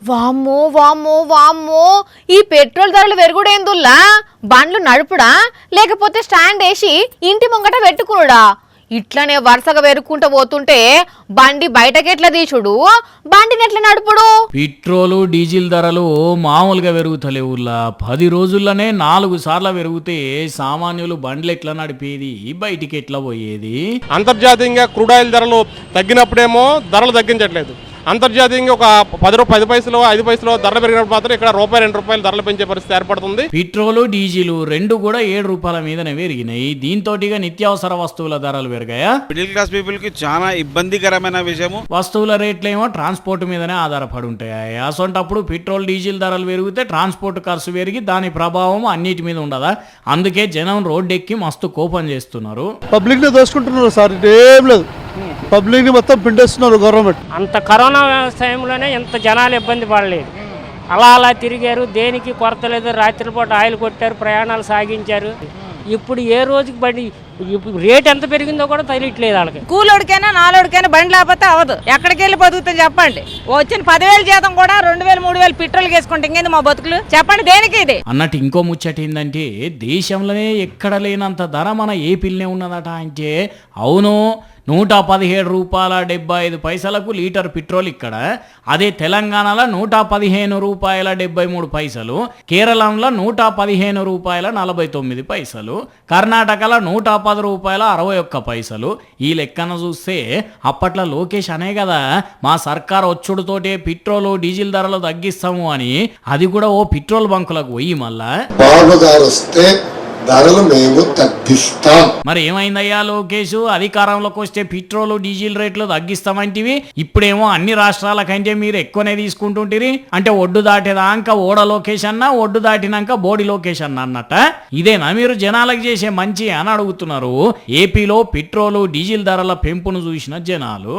వామ్మో వామ్మో వామ్మో ఈ పెట్రోల్ ధరలు పెరుగుడేందుల్లా బండ్లు నడుపుడా లేకపోతే స్టాండ్ వేసి ఇంటి ముంగట పెట్టుకునుడా ఇట్లనే వరుసగా పెరుక్కుంటూ పోతుంటే బండి బయటకెట్లా తీసుడు బండిని ఎట్లా నడుపుడు పెట్రోలు డీజిల్ ధరలు మామూలుగా పెరుగుతలేవుల్లా 10 రోజుల్లోనే 4 సార్లు పెరిగితే సామాన్యులు బండ్లు ఎట్లా నడిపేది బయటికి ఎట్లా పోయేది అంతర్జాతీయంగా క్రూడ్ ఆయిల్ ధరలు తగ్గినప్పుడేమో ధరలు తగ్గించట్లేదు అంతర్జాతీయంగా ఒక 10 పైసలు 5 పైసలు ధరలు పెరిగినప్పుడు మాత్రం ఇక్కడ ₹2 ధరలు పెంచే పరిస్థితి ఏర్పడుతుంది. పెట్రోలు డీజిల్ రెండు కూడా ₹7 మీదనే పెరిగినాయి. దీంతో నిత్యావసర వస్తువుల ధరలు పెరిగాయా? మిడిల్ క్లాస్ పీపుల్ కి చాలా ఇబ్బందికరమైన విషయము. వస్తువుల రేట్లేమో ట్రాన్స్పోర్ట్ మీదనే ఆధారపడి ఉంటాయి. అసొంటప్పుడు పెట్రోల్ డీజిల్ ధరలు పెరిగితే ట్రాన్స్పోర్ట్ ఖర్చు పెరిగి దాని ప్రభావం అన్నిటి మీద ఉండదా? అందుకే జనం రోడ్డెక్కి మస్తు కోపం చేస్తున్నారు. పబ్లిక్ ని దోచుకుంటున్నారు సార్, ఇదేం లేదు. పబ్లిక్ ని మొత్తం పిండేస్తున్నారు గవర్నమెంట్. అంత కరోనా టైంలోనే ఎంత జనాలు ఇబ్బంది పడలేదు. అలా తిరిగారు, దేనికి కొరత లేదు. రాత్రిపూట ఆయిల్ కొట్టారు, ప్రయాణాలు సాగించారు. ఇప్పుడు ఏ రోజుకి బండి రేట్ ఎంత పెరిగిందో కూడా తెలియట్లేదు వాళ్ళకి. కూలోడికైనా నాలోడికైనా బండి లేకపోతే అవదు. ఎక్కడికి వెళ్ళి బతుకుతాం చెప్పండి? వచ్చిన 10,000 జీతం కూడా 2,000 3,000 పెట్రోల్ వేసుకుంటే ఇంకేంది మా బతుకులు చెప్పండి? దేనికి ఇది అన్నట్టు ఇంకో ముచ్చట ఏంటంటే దేశంలోనే ఎక్కడ లేనంత ధర మన ఏపీలోనే ఉన్నదట. అంటే అవును, ₹117.75 లీటర్ పెట్రోల్ ఇక్కడ. అదే తెలంగాణలో ₹115.73, కేరళంలో ₹115.49, కర్ణాటకలో ₹110.61. ఈ లెక్కన చూస్తే అప్పట్లో లోకేష్ అనే కదా మా సర్కార్ వచ్చుడుతోటే పెట్రోల్ డీజిల్ ధరలు తగ్గిస్తాము అని. అది కూడా ఓ పెట్రోల్ బంకులకు పోయి మళ్ళా ధరలు మేము తగ్గిస్తాం. మరి ఏమైందయ్యా లోకేష్, అధికారంలోకి వస్తే పెట్రోల్ డీజిల్ రేట్లు తగ్గిస్తామంటివి, ఇప్పుడేమో అన్ని రాష్ట్రాల కంటే మీరు ఎక్కువనే తీసుకుంటుంటిరి. అంటే ఒడ్డు దాటేదాకా ఓడ లోకేష్ అన్నా, ఒడ్డు దాటినాక బోడి లోకేష్ అన్న అన్నట్ట. ఇదేనా మీరు జనాలకు చేసే మంచి అని అడుగుతున్నారు. ఏపీలో పెట్రోల్ డీజిల్ ధరల పెంపును చూసిన జనాలు